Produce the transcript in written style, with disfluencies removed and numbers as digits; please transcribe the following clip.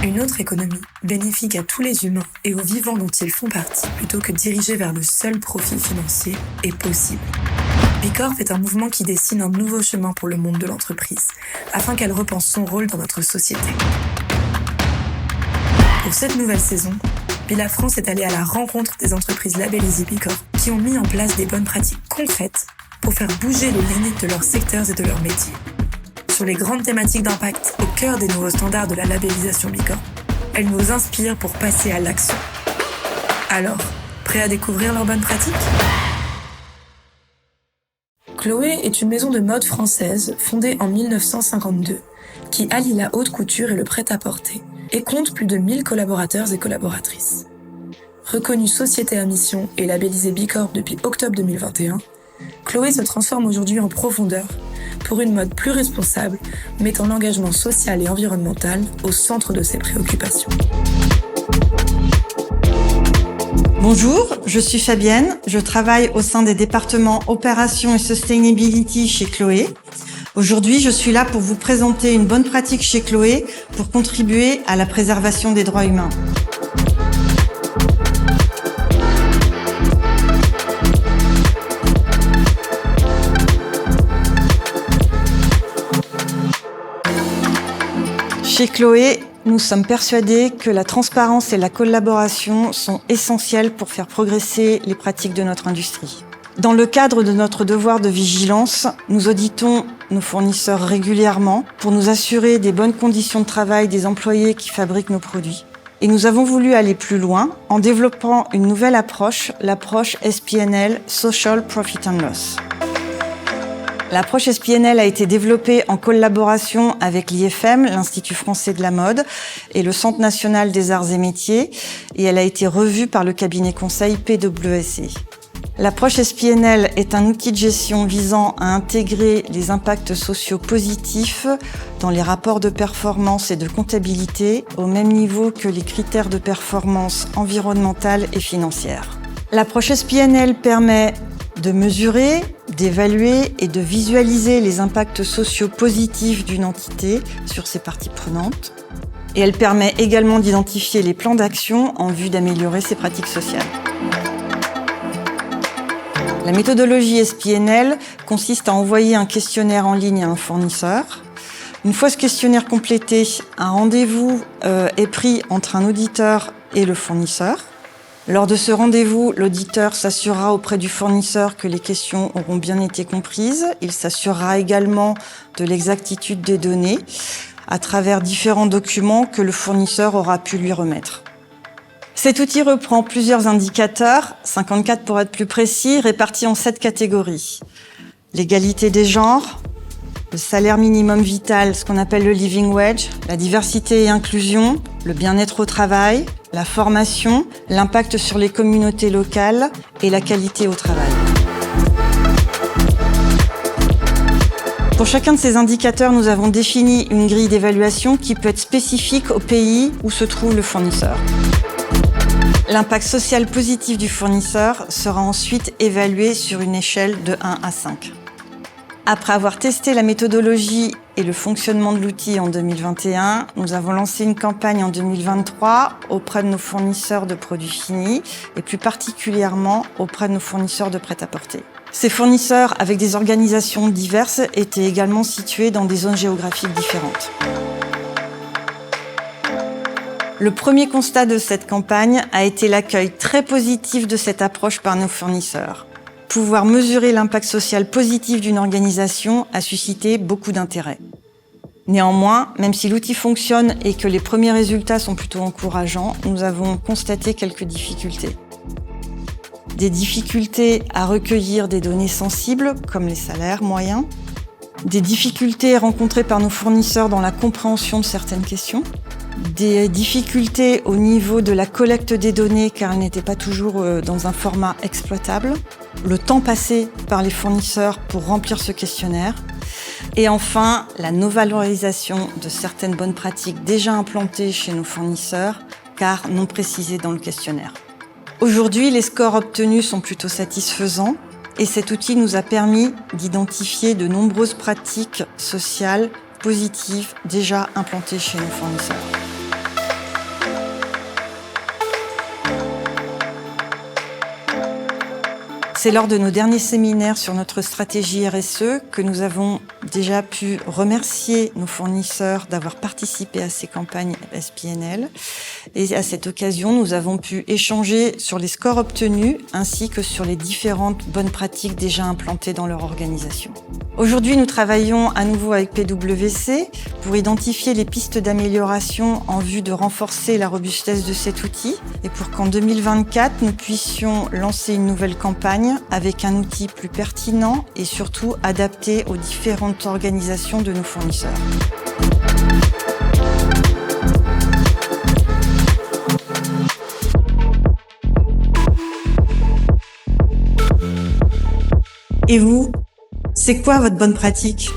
Une autre économie, bénéfique à tous les humains et aux vivants dont ils font partie, plutôt que dirigée vers le seul profit financier, est possible. Bicorp est un mouvement qui dessine un nouveau chemin pour le monde de l'entreprise, afin qu'elle repense son rôle dans notre société. Pour cette nouvelle saison, Villa France est allée à la rencontre des entreprises labellisées Bicorp qui ont mis en place des bonnes pratiques concrètes pour faire bouger les limites de leurs secteurs et de leurs métiers. Sur les grandes thématiques d'impact au cœur des nouveaux standards de la labellisation Bicorp, elles nous inspirent pour passer à l'action. Alors, prêt à découvrir leurs bonnes pratiques ? Chloé est une maison de mode française fondée en 1952 qui allie la haute couture et le prêt-à-porter et compte plus de 1000 collaborateurs et collaboratrices. Reconnue société à mission et labellisée Bicorp depuis octobre 2021, Chloé se transforme aujourd'hui en profondeur pour une mode plus responsable, mettant l'engagement social et environnemental au centre de ses préoccupations. Bonjour, je suis Fabienne, je travaille au sein des départements Opérations et Sustainability chez Chloé. Aujourd'hui, je suis là pour vous présenter une bonne pratique chez Chloé pour contribuer à la préservation des droits humains. Chez Chloé, nous sommes persuadés que la transparence et la collaboration sont essentielles pour faire progresser les pratiques de notre industrie. Dans le cadre de notre devoir de vigilance, nous auditons nos fournisseurs régulièrement pour nous assurer des bonnes conditions de travail des employés qui fabriquent nos produits. Et nous avons voulu aller plus loin en développant une nouvelle approche, l'approche SPNL, Social Profit and Loss. L'approche SPNL a été développée en collaboration avec l'IFM, l'Institut français de la mode, et le Centre national des arts et métiers, et elle a été revue par le cabinet conseil PwC. L'approche SPNL est un outil de gestion visant à intégrer les impacts sociaux positifs dans les rapports de performance et de comptabilité au même niveau que les critères de performance environnementale et financière. L'approche SPNL permet de mesurer, d'évaluer et de visualiser les impacts sociaux positifs d'une entité sur ses parties prenantes. Et elle permet également d'identifier les plans d'action en vue d'améliorer ses pratiques sociales. La méthodologie SPNL consiste à envoyer un questionnaire en ligne à un fournisseur. Une fois ce questionnaire complété, un rendez-vous est pris entre un auditeur et le fournisseur. Lors de ce rendez-vous, l'auditeur s'assurera auprès du fournisseur que les questions auront bien été comprises. Il s'assurera également de l'exactitude des données à travers différents documents que le fournisseur aura pu lui remettre. Cet outil reprend plusieurs indicateurs, 54 pour être plus précis, répartis en 7 catégories. L'égalité des genres, le salaire minimum vital, ce qu'on appelle le living wage, la diversité et inclusion, le bien-être au travail, la formation, l'impact sur les communautés locales et la qualité au travail. Pour chacun de ces indicateurs, nous avons défini une grille d'évaluation qui peut être spécifique au pays où se trouve le fournisseur. L'impact social positif du fournisseur sera ensuite évalué sur une échelle de 1 à 5. Après avoir testé la méthodologie et le fonctionnement de l'outil en 2021, nous avons lancé une campagne en 2023 auprès de nos fournisseurs de produits finis et plus particulièrement auprès de nos fournisseurs de prêt-à-porter. Ces fournisseurs, avec des organisations diverses, étaient également situés dans des zones géographiques différentes. Le premier constat de cette campagne a été l'accueil très positif de cette approche par nos fournisseurs. Pouvoir mesurer l'impact social positif d'une organisation a suscité beaucoup d'intérêt. Néanmoins, même si l'outil fonctionne et que les premiers résultats sont plutôt encourageants, nous avons constaté quelques difficultés. Des difficultés à recueillir des données sensibles, comme les salaires moyens. Des difficultés rencontrées par nos fournisseurs dans la compréhension de certaines questions. Des difficultés au niveau de la collecte des données car elles n'étaient pas toujours dans un format exploitable. Le temps passé par les fournisseurs pour remplir ce questionnaire. Et enfin, la non-valorisation de certaines bonnes pratiques déjà implantées chez nos fournisseurs car non précisées dans le questionnaire. Aujourd'hui, les scores obtenus sont plutôt satisfaisants et cet outil nous a permis d'identifier de nombreuses pratiques sociales positives déjà implantées chez nos fournisseurs. C'est lors de nos derniers séminaires sur notre stratégie RSE que nous avons déjà pu remercier nos fournisseurs d'avoir participé à ces campagnes SPNL. Et à cette occasion, nous avons pu échanger sur les scores obtenus ainsi que sur les différentes bonnes pratiques déjà implantées dans leur organisation. Aujourd'hui, nous travaillons à nouveau avec PwC pour identifier les pistes d'amélioration en vue de renforcer la robustesse de cet outil et pour qu'en 2024, nous puissions lancer une nouvelle campagne avec un outil plus pertinent et surtout adapté aux différentes organisations de nos fournisseurs. Et vous, c'est quoi votre bonne pratique ?